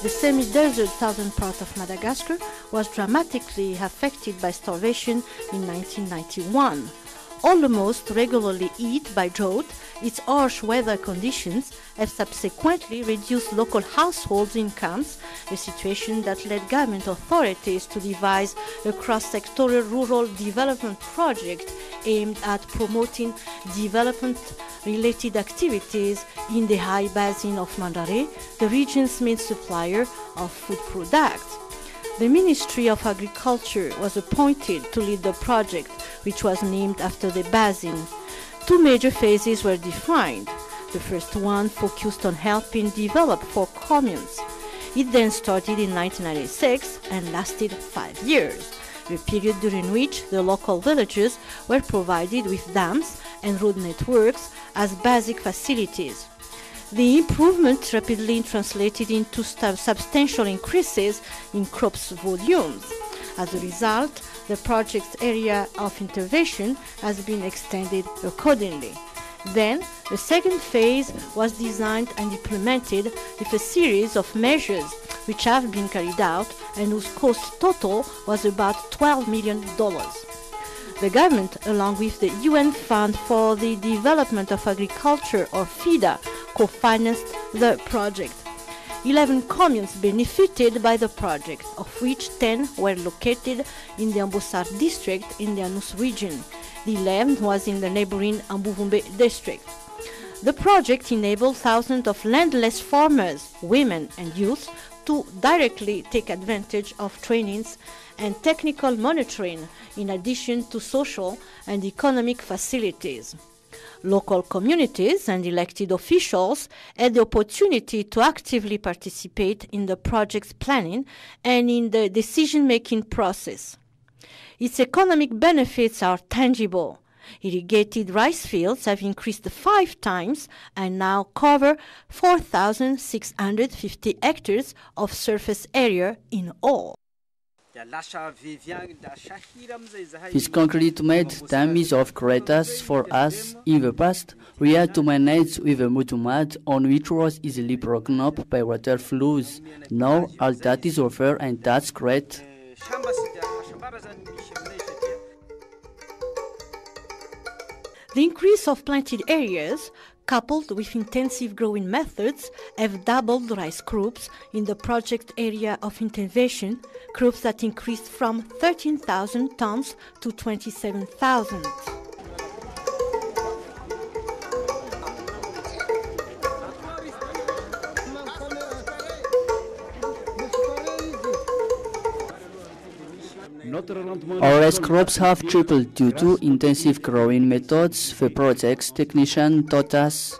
the semi-desert southern part of Madagascar was dramatically affected by starvation in 1991. Almost regularly hit by drought, its harsh weather conditions have subsequently reduced local households' incomes, a situation that led government authorities to devise a cross-sectoral rural development project aimed at promoting development-related activities in the high basin of Mandrare, the region's main supplier of food products. The Ministry of Agriculture was appointed to lead the project, which was named after the basin. Two major phases were defined. The first one focused on helping develop 4 communes. It then started in 1996 and lasted 5 years, a period during which the local villages were provided with dams and road networks as basic facilities. The improvement rapidly translated into substantial increases in crops volumes. As a result, the project's area of intervention has been extended accordingly. Then, the second phase was designed and implemented with a series of measures which have been carried out and whose cost total was about $12 million. The government, along with the UN Fund for the Development of Agriculture, or FIDA, co-financed the project. 11 communes benefited by the project, of which 10 were located in the Ambosar district in the Anus region. The 11th was in the neighboring Ambuvumbe district. The project enabled thousands of landless farmers, women and youth to directly take advantage of trainings and technical monitoring, in addition to social and economic facilities. Local communities and elected officials had the opportunity to actively participate in the project's planning and in the decision-making process. Its economic benefits are tangible. Irrigated rice fields have increased 5 times and now cover 4,650 hectares of surface area in all. This concrete-made dam is of great use for us. In the past, we had to manage with a mud on which was easily broken up by water flows. Now all that is over, and that's great. The increase of planted areas, coupled with intensive growing methods, have doubled rice crops in the project area of intervention, crops that increased from 13,000 tons to 27,000. Our rice crops have tripled due to intensive growing methods the project's technician taught us.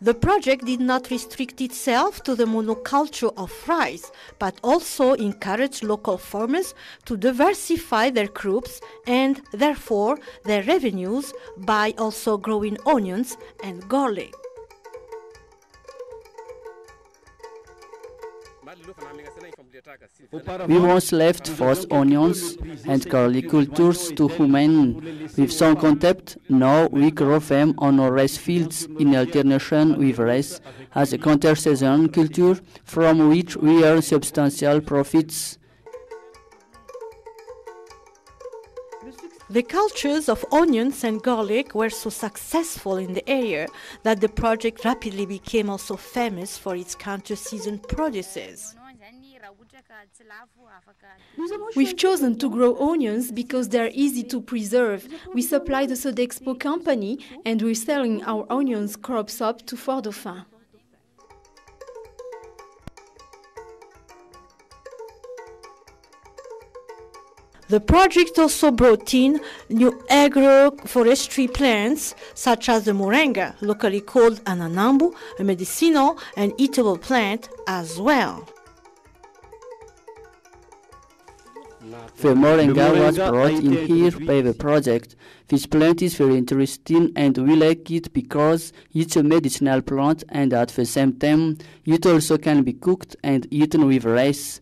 The project did not restrict itself to the monoculture of rice, but also encouraged local farmers to diversify their crops and, therefore, their revenues by also growing onions and garlic. We once left forced onions and garlic cultures to human. With some contempt, now we grow them on our rice fields in alternation with rice as a counter-season culture from which we earn substantial profits. The cultures of onions and garlic were so successful in the area that the project rapidly became also famous for its counter-season produces. We've chosen to grow onions because they're easy to preserve. We supply the Sodexpo company and we're selling our onions crops up to Fort Dauphin. The project also brought in new agroforestry plants such as the moringa, locally called ananambu, a medicinal and eatable plant as well. The moringa was brought in here by the project. This plant is very interesting and we like it because it's a medicinal plant and at the same time it also can be cooked and eaten with rice.